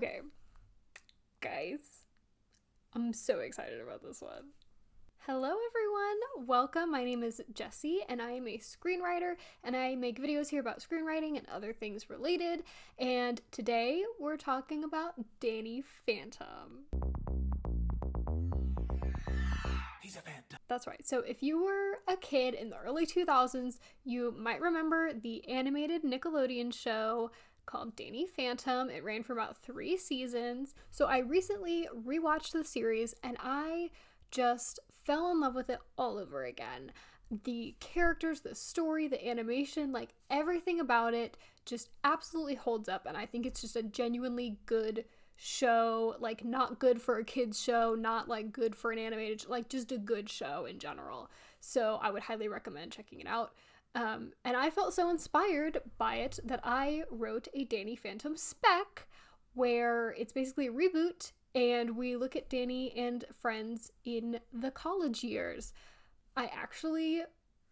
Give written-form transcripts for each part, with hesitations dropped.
Okay, guys, I'm so excited about this one. Hello everyone, welcome. My name is Jessie and I am a screenwriter and I make videos here about screenwriting and other things related. And today we're talking about Danny Phantom. He's a phantom. That's right. So if you were a kid in the early 2000s, you might remember the animated Nickelodeon show called Danny Phantom. It ran for about 3 seasons. So I recently rewatched the series and I just fell in love with it all over again. The characters, the story, the animation, like everything about it just absolutely holds up, and I think it's just a genuinely good show. Like, not good for a kid's show, not like good for an animated, like just a good show in general. So I would highly recommend checking it out. And I felt so inspired by it that I wrote a Danny Phantom spec where it's basically a reboot and we look at Danny and friends in the college years. I actually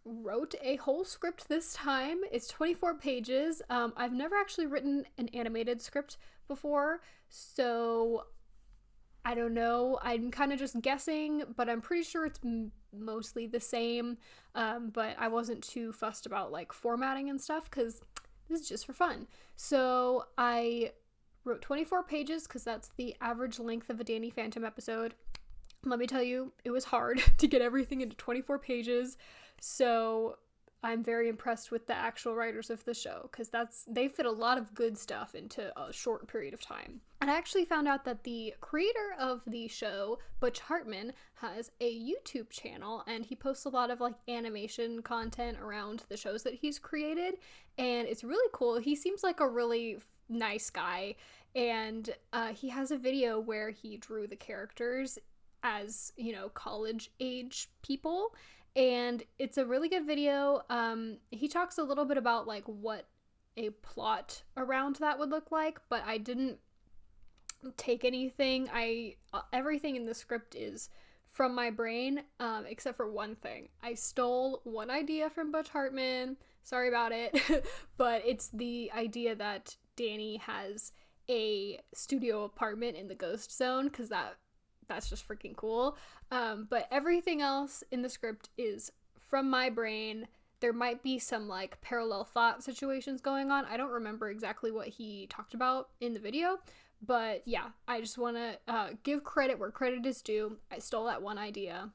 wrote a whole script this time. It's 24 pages. I've never actually written an animated script before, so I don't know. I'm kind of just guessing, but I'm pretty sure it's mostly the same. But I wasn't too fussed about like formatting and stuff because this is just for fun. So I wrote 24 pages because that's the average length of a Danny Phantom episode. Let me tell you, it was hard to get everything into 24 pages. So I'm very impressed with the actual writers of the show because they fit a lot of good stuff into a short period of time. And I actually found out that the creator of the show, Butch Hartman, has a YouTube channel and he posts a lot of like animation content around the shows that he's created, and it's really cool. He seems like a really nice guy, and he has a video where he drew the characters as, you know, college age people, and it's a really good video. He talks a little bit about like what a plot around that would look like, but I didn't take anything. Everything in the script is from my brain, except for one thing. I stole one idea from Butch Hartman. Sorry about it. But it's the idea that Danny has a studio apartment in the ghost zone, because that's just freaking cool. But everything else in the script is from my brain. There might be some like parallel thought situations going on. I don't remember exactly what he talked about in the video, but yeah, I just want to give credit where credit is due. I stole that one idea.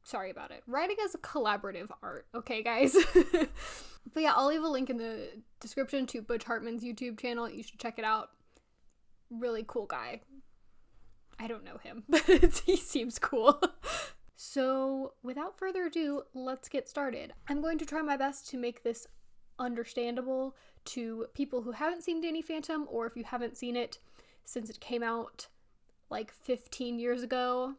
Sorry about it. Writing is a collaborative art, okay, guys? But yeah, I'll leave a link in the description to Butch Hartman's YouTube channel. You should check it out. Really cool guy. I don't know him, but he seems cool. So without further ado, let's get started. I'm going to try my best to make this understandable to people who haven't seen Danny Phantom, or if you haven't seen it since it came out like 15 years ago.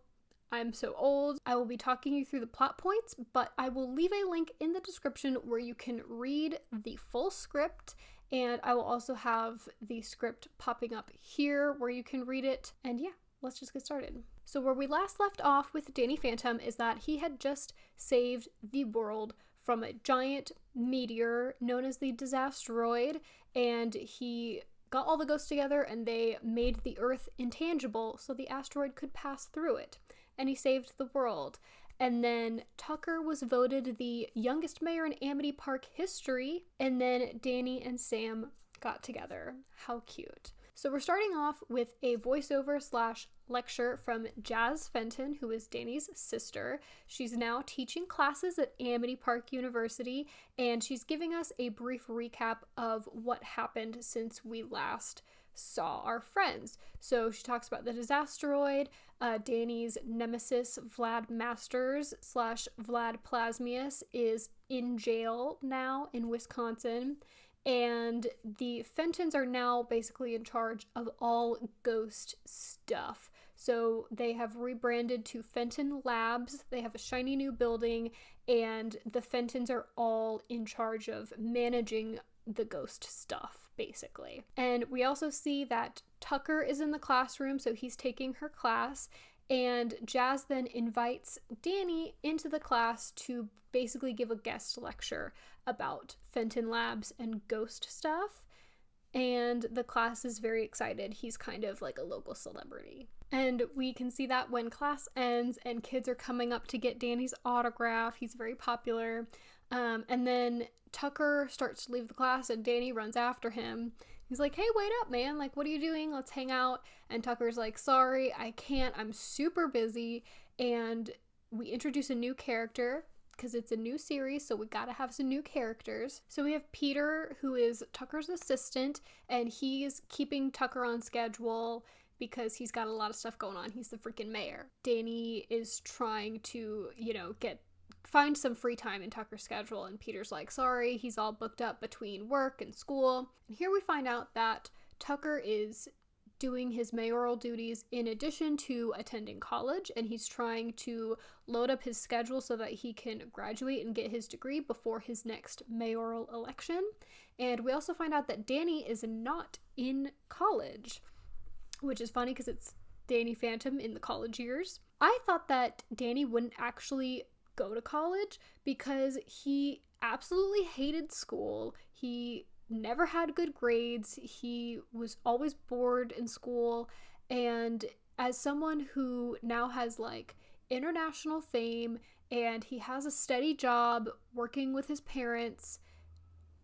I'm so old. I will be talking you through the plot points, but I will leave a link in the description where you can read the full script, and I will also have the script popping up here where you can read it. And yeah, let's just get started. So where we last left off with Danny Phantom is that he had just saved the world from a giant meteor known as the Disasteroid, and he got all the ghosts together and they made the Earth intangible so the asteroid could pass through it, and he saved the world. And then Tucker was voted the youngest mayor in Amity Park history, and then Danny and Sam got together. How cute. So we're starting off with a voiceover / lecture from Jazz Fenton, who is Danny's sister. She's now teaching classes at Amity Park University, and she's giving us a brief recap of what happened since we last saw our friends. So she talks about the Disasteroid, Danny's nemesis Vlad Masters / Vlad Plasmius is in jail now in Wisconsin, and the Fentons are now basically in charge of all ghost stuff. So they have rebranded to Fenton Labs. They have a shiny new building, and the Fentons are all in charge of managing the ghost stuff, basically. And we also see that Tucker is in the classroom, so he's taking her class, and Jazz then invites Danny into the class to basically give a guest lecture about Fenton Labs and ghost stuff. and the class is very excited. He's kind of like a local celebrity. And we can see that when class ends and kids are coming up to get Danny's autograph. He's very popular. And then Tucker starts to leave the class and Danny runs after him. He's like, hey, wait up, man. Like, what are you doing? Let's hang out. And Tucker's like, sorry, I can't. I'm super busy. And we introduce a new character because it's a new series, so we gotta have some new characters. So we have Peter, who is Tucker's assistant, and he's keeping Tucker on schedule because he's got a lot of stuff going on. He's the freaking mayor. Danny is trying to, find some free time in Tucker's schedule, and Peter's like, sorry, he's all booked up between work and school. And here we find out that Tucker is doing his mayoral duties in addition to attending college, and he's trying to load up his schedule so that he can graduate and get his degree before his next mayoral election. And we also find out that Danny is not in college, which is funny because it's Danny Phantom in the college years. I thought that Danny wouldn't actually go to college because he absolutely hated school. He never had good grades. He was always bored in school. And as someone who now has like international fame and he has a steady job working with his parents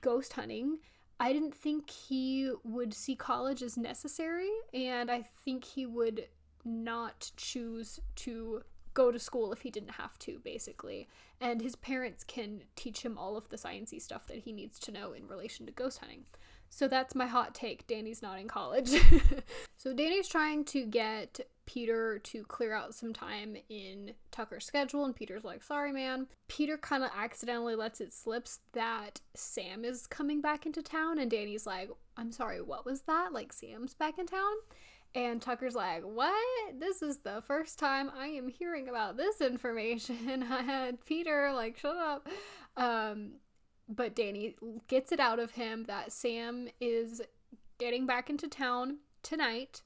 ghost hunting, I didn't think he would see college as necessary, and I think he would not choose to go to school if he didn't have to, basically. And his parents can teach him all of the sciencey stuff that he needs to know in relation to ghost hunting. So that's my hot take. Danny's not in college. So Danny's trying to get Peter to clear out some time in Tucker's schedule, and Peter's like, sorry, man. Peter kind of accidentally lets it slip that Sam is coming back into town, and Danny's like, I'm sorry, what was that? Like, Sam's back in town? And Tucker's like, what? This is the first time I am hearing about this information. I had Peter, like, shut up. But Danny gets it out of him that Sam is getting back into town tonight.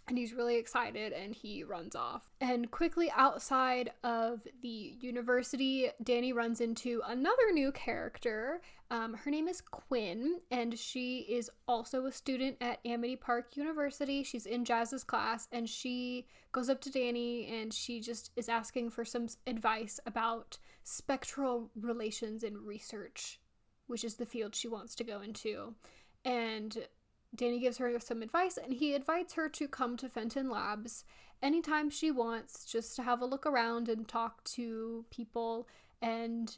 And he's really excited and he runs off. And quickly outside of the university, Danny runs into another new character. Her name is Quinn, and she is also a student at Amity Park University. She's in Jazz's class, and she goes up to Danny and she just is asking for some advice about spectral relations in research, which is the field she wants to go into. And Danny gives her some advice, and he invites her to come to Fenton Labs anytime she wants, just to have a look around and talk to people and,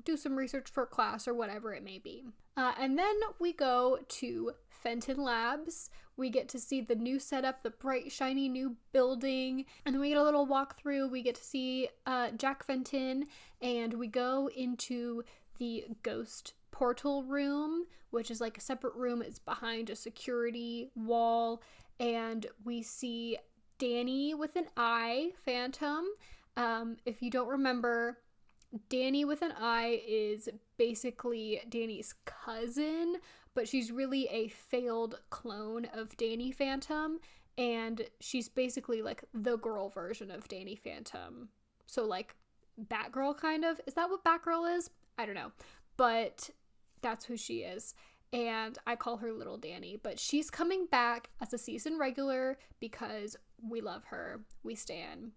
do some research for class or whatever it may be. And then we go to Fenton Labs. We get to see the new setup, the bright, shiny new building, and then we get a little walkthrough. We get to see Jack Fenton, and we go into the ghost portal room, which is like a separate room. It's behind a security wall, and we see Danny with an eye, Phantom. If you don't remember, Danny with an eye is basically Danny's cousin, but she's really a failed clone of Danny Phantom, and she's basically like the girl version of Danny Phantom. So like Batgirl, kind of. Is that what Batgirl is? I don't know. But that's who she is. And I call her Little Danny. But she's coming back as a season regular because we love her. We stan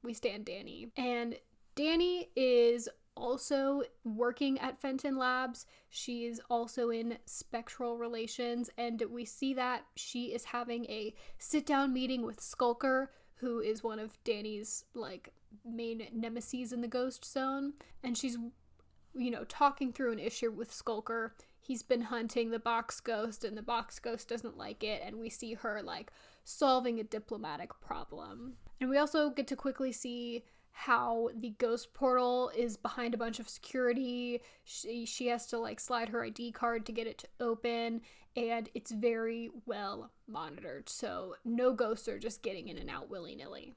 Danny. And Danny is also working at Fenton Labs. She is also in spectral relations. And we see that she is having a sit-down meeting with Skulker, who is one of Danny's like main nemesis in the ghost zone. And she's talking through an issue with Skulker. He's been hunting the box ghost, and the box ghost doesn't like it, and we see her like solving a diplomatic problem. And we also get to quickly see how the ghost portal is behind a bunch of security. She has to like slide her ID card to get it to open, and it's very well monitored, so no ghosts are just getting in and out willy-nilly.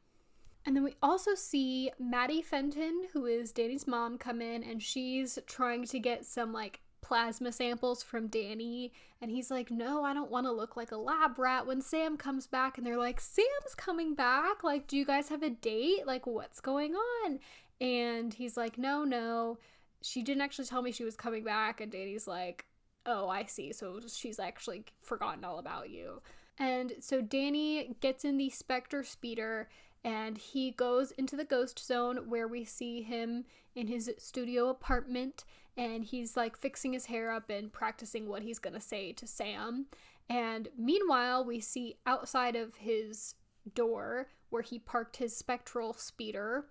And then we also see Maddie Fenton, who is Danny's mom, come in, and she's trying to get some like plasma samples from Danny, and he's like, no, I don't want to look like a lab rat when Sam comes back. And they're like, Sam's coming back? Like, do you guys have a date? Like, what's going on? And he's like, no, she didn't actually tell me she was coming back. And Danny's like, oh, I see. So she's actually forgotten all about you. And so Danny gets in the Spectre speeder and he goes into the ghost zone where we see him in his studio apartment, and he's like fixing his hair up and practicing what he's gonna say to Sam. And meanwhile, we see outside of his door where he parked his spectral speeder,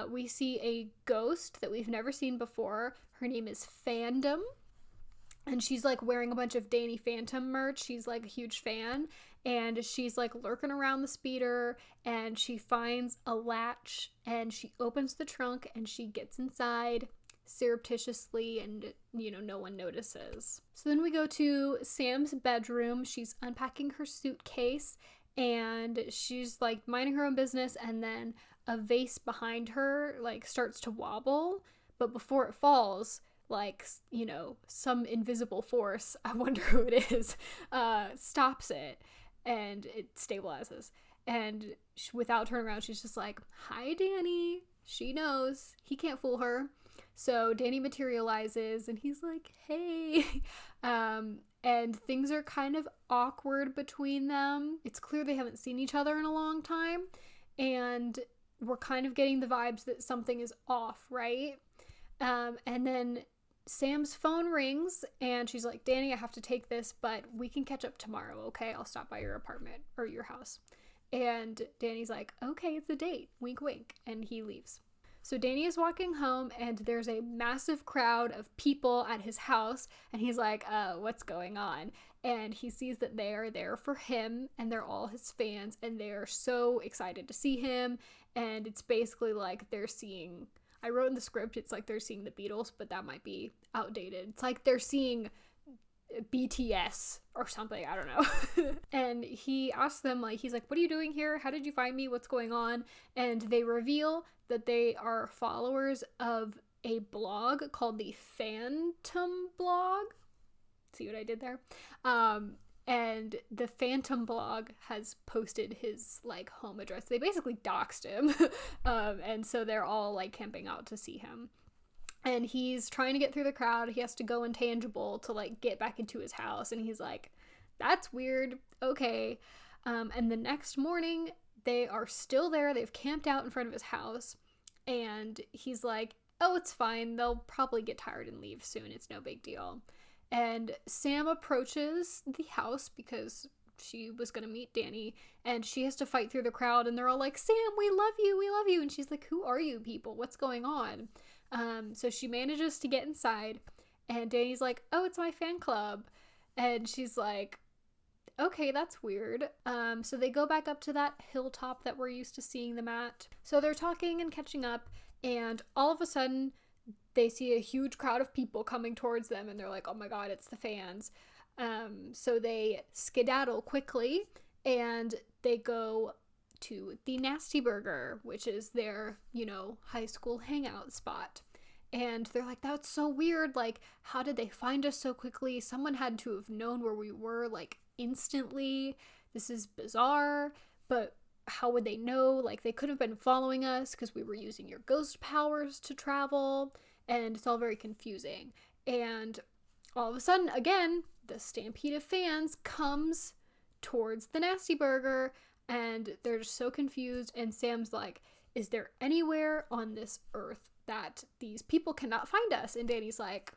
we see a ghost that we've never seen before. Her name is Fandom, and she's like wearing a bunch of Danny Phantom merch. She's like a huge fan, and she's like lurking around the speeder, and she finds a latch and she opens the trunk and she gets inside surreptitiously, and no one notices. So then we go to Sam's bedroom. She's unpacking her suitcase and she's like minding her own business, and then a vase behind her like starts to wobble, but before it falls, like, some invisible force, I wonder who it is, stops it, and it stabilizes. And without turning around, she's just like, hi, Danny. She knows. He can't fool her. So Danny materializes, and he's like, hey. And things are kind of awkward between them. It's clear they haven't seen each other in a long time, and we're kind of getting the vibes that something is off, right? And then Sam's phone rings, and she's like, Danny, I have to take this, but we can catch up tomorrow, okay? I'll stop by your apartment, or your house. And Danny's like, okay, it's a date. Wink, wink. And he leaves. So Danny is walking home, and there's a massive crowd of people at his house, and he's like, what's going on? And he sees that they are there for him, and they're all his fans, and they're so excited to see him, and it's basically like they're seeing, I wrote in the script, it's like they're seeing the Beatles, but that might be outdated. It's like they're seeing BTS or something, I don't know. And he asks them, like, he's like, what are you doing here? How did you find me? What's going on? And they reveal that they are followers of a blog called the Phantom blog. See what I did there? And the Phantom blog has posted his like home address. They basically doxed him. And so they're all like camping out to see him. And he's trying to get through the crowd. He has to go intangible to like get back into his house. And he's like, that's weird. Okay. And the next morning they are still there. They've camped out in front of his house. And he's like, oh, it's fine. They'll probably get tired and leave soon. It's no big deal. And Sam approaches the house because she was going to meet Danny, and she has to fight through the crowd, and they're all like, Sam, we love you, we love you. And she's like, who are you people? What's going on? So she manages to get inside, and Danny's like, oh, it's my fan club. And she's like, okay, that's weird. So they go back up to that hilltop that we're used to seeing them at. So they're talking and catching up, and all of a sudden they see a huge crowd of people coming towards them, and they're like, oh my god, it's the fans. So they skedaddle quickly, and they go to the Nasty Burger, which is their, high school hangout spot. And they're like, that's so weird. Like, how did they find us so quickly? Someone had to have known where we were, like, instantly. This is bizarre, but how would they know? Like, they could have been following us because we were using your ghost powers to travel, and it's all very confusing. And all of a sudden, again, the stampede of fans comes towards the Nasty Burger, and they're just so confused, and Sam's like, is there anywhere on this earth that these people cannot find us? And Danny's like,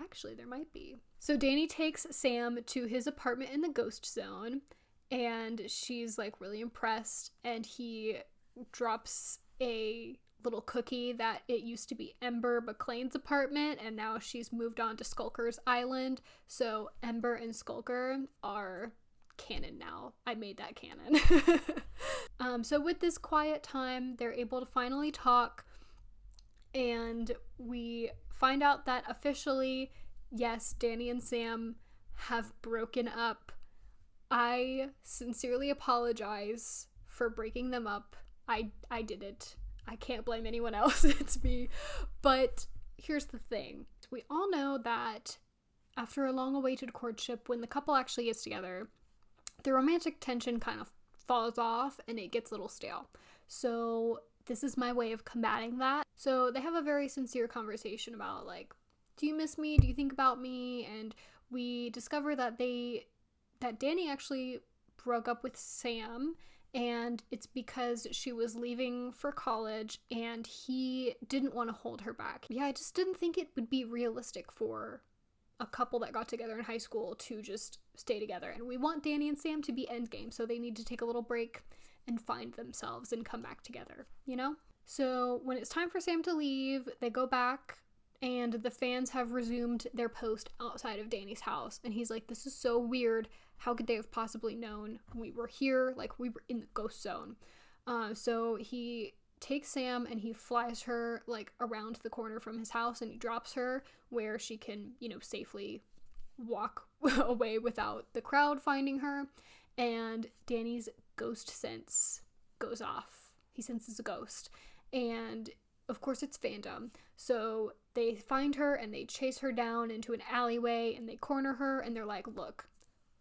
actually, there might be. So Danny takes Sam to his apartment in the ghost zone, and she's like really impressed, and he drops a little cookie that it used to be Ember McLean's apartment, and now she's moved on to Skulker's Island. So Ember and Skulker are canon now. I made that canon. So with this quiet time, they're able to finally talk, and we find out that officially, yes, Danny and Sam have broken up. I sincerely apologize for breaking them up. I did it. I can't blame anyone else. It's me. But here's the thing. We all know that after a long-awaited courtship, when the couple actually gets together, the romantic tension kind of falls off and it gets a little stale. So this is my way of combating that. So they have a very sincere conversation about, like, do you miss me? Do you think about me? And we discover that Danny actually broke up with Sam, and it's because she was leaving for college and he didn't want to hold her back. Yeah, I just didn't think it would be realistic for a couple that got together in high school to just stay together. And we want Danny and Sam to be endgame, so they need to take a little break and find themselves and come back together, you know? So when it's time for Sam to leave, they go back and the fans have resumed their post outside of Danny's house. And he's like, this is so weird. How could they have possibly known we were here? Like, we were in the ghost zone. So he takes Sam and he flies her, like, around the corner from his house, and he drops her where she can, you know, safely walk away without the crowd finding her. And Danny's ghost sense goes off. He senses a ghost. And of course it's fandom. So they find her and they chase her down into an alleyway and they corner her and they're like, look,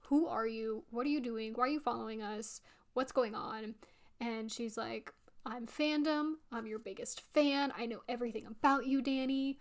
who are you? What are you doing? Why are you following us? What's going on? And she's like, I'm fandom. I'm your biggest fan. I know everything about you, Danny.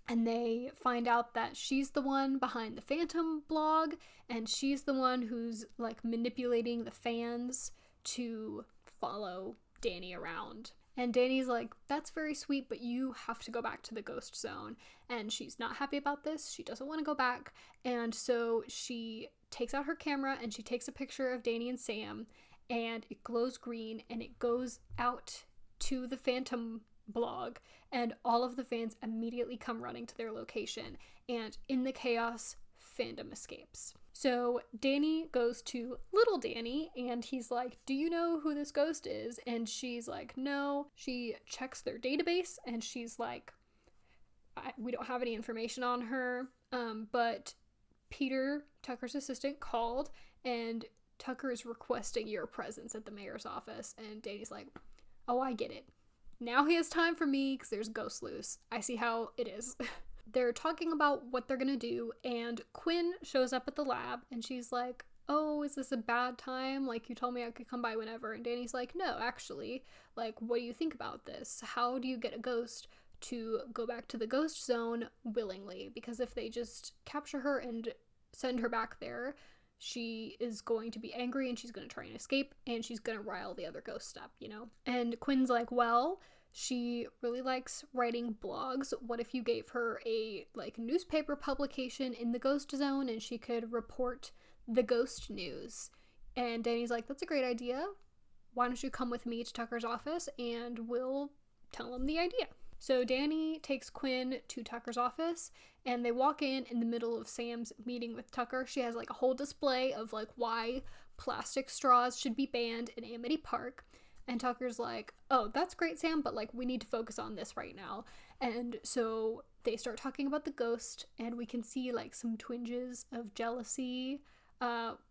And they find out that she's the one behind the Phantom blog, and she's the one who's, like, manipulating the fans to follow Danny around. And Danny's like, that's very sweet, but you have to go back to the ghost zone. And she's not happy about this. She doesn't want to go back. And so she takes out her camera and she takes a picture of Danny and Sam, and it glows green and it goes out to the Phantom blog, and all of the fans immediately come running to their location, and in the chaos, fandom escapes. So Danny goes to little Danny and he's like, do you know who this ghost is? And she's like, no. She checks their database and she's like, we don't have any information on her, but Peter, Tucker's assistant, called and Tucker is requesting your presence at the mayor's office. And Danny's like, oh, I get it. Now he has time for me because there's ghosts loose. I see how it is. They're talking about what they're gonna do, and Quinn shows up at the lab and she's like, oh, is this a bad time? Like, you told me I could come by whenever. And Danny's like, no, actually, like, what do you think about this? How do you get a ghost to go back to the ghost zone willingly? Because if they just capture her and send her back there, she is going to be angry and she's going to try and escape and she's going to rile the other ghosts up, you know? And Quinn's like, well, she really likes writing blogs. What if you gave her a, like, newspaper publication in the ghost zone and she could report the ghost news? And Danny's like, that's a great idea. Why don't you come with me to Tucker's office and we'll tell him the idea. So Danny takes Quinn to Tucker's office and they walk in the middle of Sam's meeting with Tucker. She has, like, a whole display of, like, why plastic straws should be banned in Amity Park. And Tucker's like, oh, that's great, Sam, but, like, we need to focus on this right now. And so they start talking about the ghost, and we can see, like, some twinges of jealousy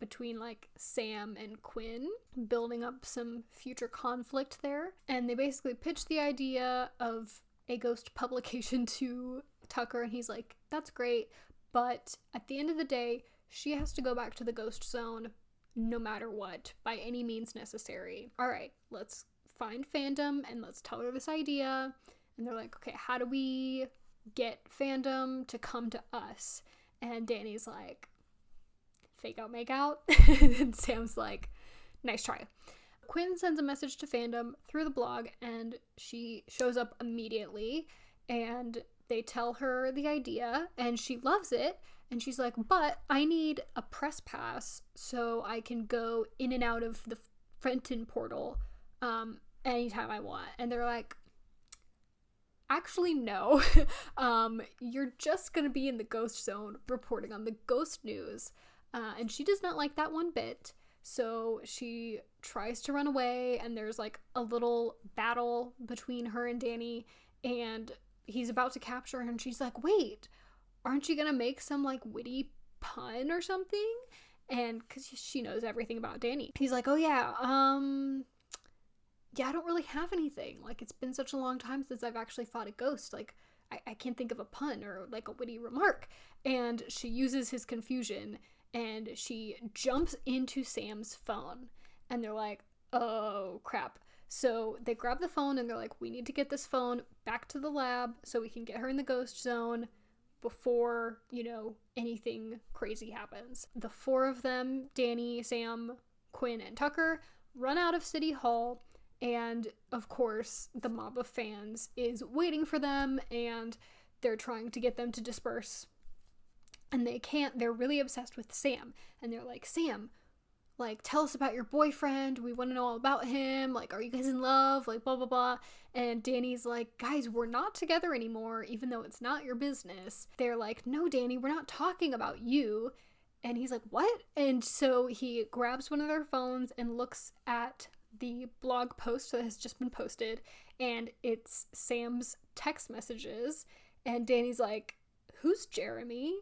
between, like, Sam and Quinn, building up some future conflict there. And they basically pitch the idea of a ghost publication to Tucker, and he's like, that's great, but at the end of the day, she has to go back to the ghost zone no matter what, by any means necessary. All right, let's find fandom and let's tell her this idea. And they're like, okay, how do we get fandom to come to us? And Danny's like, fake out, make out. And Sam's like, nice try. Quinn sends a message to fandom through the blog and she shows up immediately and they tell her the idea and she loves it. And she's like, but I need a press pass so I can go in and out of the Fenton portal anytime I want. And they're like, actually, no. You're just going to be in the ghost zone reporting on the ghost news. And she does not like that one bit. So she tries to run away and there's, like, a little battle between her and Danny. And he's about to capture her and she's like, wait, aren't you gonna make some, like, witty pun or something? And because she knows everything about Danny. He's like, oh yeah, I don't really have anything. Like, it's been such a long time since I've actually fought a ghost. Like, I can't think of a pun or, like, a witty remark. And she uses his confusion and she jumps into Sam's phone. And they're like, oh crap. So they grab the phone and they're like, we need to get this phone back to the lab so we can get her in the ghost zone before, anything crazy happens. The four of them, Danny, Sam, Quinn, and Tucker, run out of City Hall, and of course the mob of fans is waiting for them, and they're trying to get them to disperse, and they can't. They're really obsessed with Sam, and they're like, Sam, like, tell us about your boyfriend, we want to know all about him, like, are you guys in love, like, blah blah blah. And Danny's like, guys, we're not together anymore, even though it's not your business. They're like, no, Danny, we're not talking about you. And he's like, what? And so he grabs one of their phones and looks at the blog post that has just been posted, and it's Sam's text messages. And Danny's like, who's Jeremy?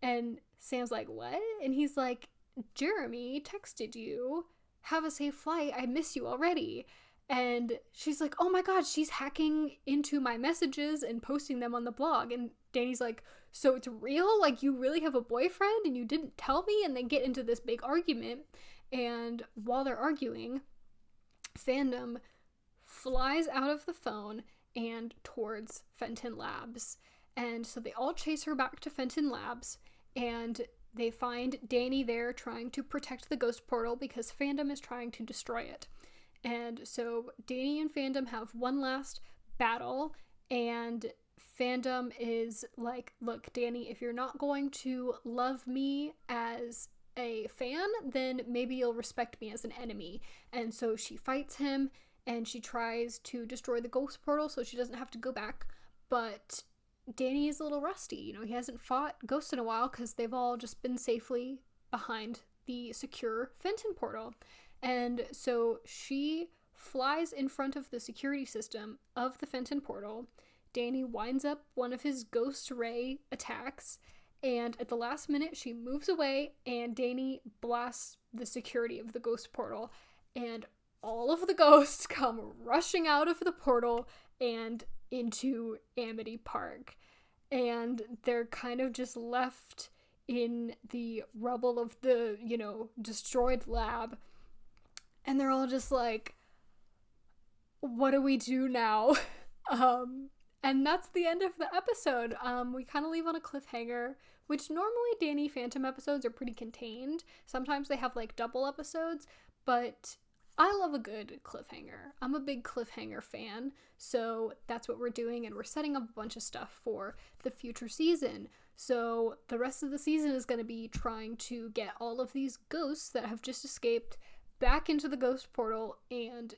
And Sam's like, what? And he's like, Jeremy texted you, have a safe flight, I miss you already. And she's like, oh my god, she's hacking into my messages and posting them on the blog. And Danny's like, so it's real? Like, you really have a boyfriend and you didn't tell me? And they get into this big argument, and while they're arguing, Fandom flies out of the phone and towards Fenton Labs. And so they all chase her back to Fenton Labs, and they find Danny there trying to protect the ghost portal because Fandom is trying to destroy it. And so Danny and Fandom have one last battle, and Fandom is like, look, Danny, if you're not going to love me as a fan, then maybe you'll respect me as an enemy. And so she fights him, and she tries to destroy the ghost portal so she doesn't have to go back. But Danny is a little rusty. He hasn't fought ghosts in a while because they've all just been safely behind the secure Fenton portal. And so she flies in front of the security system of the Fenton portal. Danny winds up one of his ghost ray attacks, and at the last minute she moves away, and Danny blasts the security of the ghost portal, and all of the ghosts come rushing out of the portal and into Amity Park. And they're kind of just left in the rubble of the, destroyed lab. And they're all just like, what do we do now? And that's the end of the episode. We kind of leave on a cliffhanger, which normally Danny Phantom episodes are pretty contained. Sometimes they have like double episodes, but I love a good cliffhanger. I'm a big cliffhanger fan, so that's what we're doing, and we're setting up a bunch of stuff for the future season. So the rest of the season is going to be trying to get all of these ghosts that have just escaped back into the ghost portal and,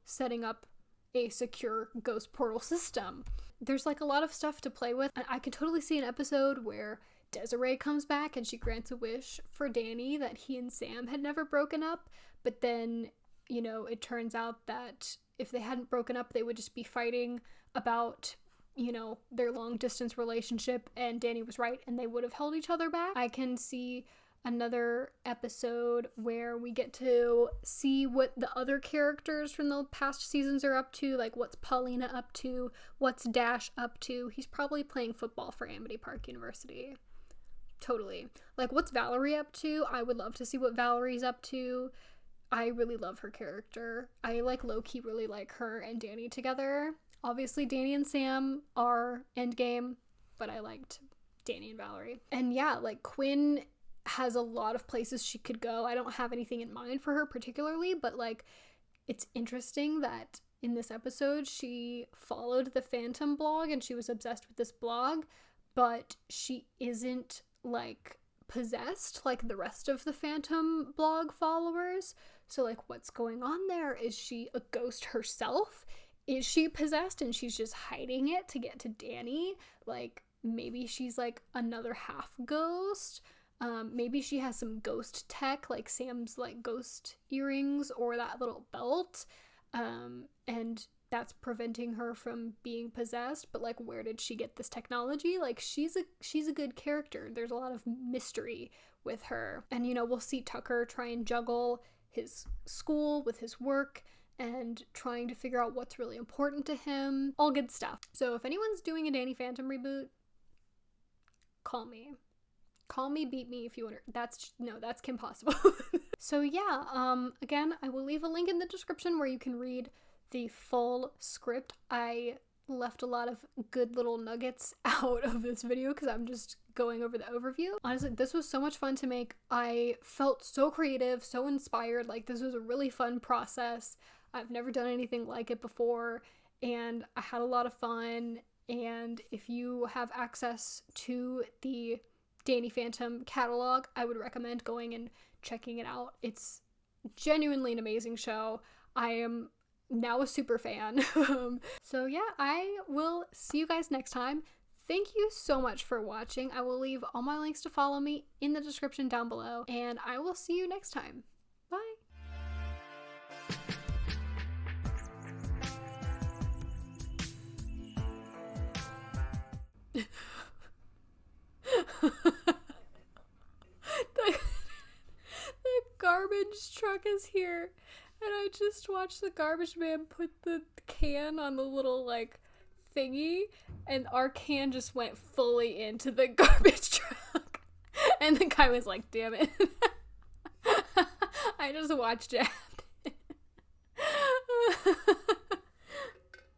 setting up a secure ghost portal system. There's like a lot of stuff to play with, and I could totally see an episode where Desiree comes back and she grants a wish for Danny that he and Sam had never broken up, but then it turns out that if they hadn't broken up, they would just be fighting about, their long distance relationship, and Danny was right and they would have held each other back. I can see another episode where we get to see what the other characters from the past seasons are up to, like what's Paulina up to, what's Dash up to. He's probably playing football for Amity Park University. Totally. Like, what's Valerie up to? I would love to see what Valerie's up to. I really love her character. I low-key really like her and Danny together. Obviously, Danny and Sam are endgame, but I liked Danny and Valerie. And yeah, Quinn has a lot of places she could go. I don't have anything in mind for her particularly, but it's interesting that in this episode she followed the Phantom blog and she was obsessed with this blog, but she isn't possessed like the rest of the Phantom blog followers. So what's going on there? Is she a ghost herself? Is she possessed and she's just hiding it to get to Danny? Maybe she's another half ghost. Maybe she has some ghost tech, like Sam's ghost earrings or that little belt, and that's preventing her from being possessed. But where did she get this technology? She's a good character. There's a lot of mystery with her, and we'll see Tucker try and juggle his school with his work and trying to figure out what's really important to him. All good stuff. So if anyone's doing a Danny Phantom reboot, call me. Call me, beat me if you want to. That's Kim Possible. So yeah, again, I will leave a link in the description where you can read the full script. I left a lot of good little nuggets out of this video because I'm just going over the overview. Honestly, this was so much fun to make. I felt so creative, so inspired. Like, this was a really fun process. I've never done anything like it before, and I had a lot of fun. And if you have access to the Danny Phantom catalog, I would recommend going and checking it out. It's genuinely an amazing show. I am now a super fan. So yeah, I will see you guys next time. Thank you so much for watching. I will leave all my links to follow me in the description down below, and I will see you next time. Bye. the garbage truck is here, and I just watched the garbage man put the can on the little like thingy, and our can just went fully into the garbage truck, and the guy was like, damn it. I just watched it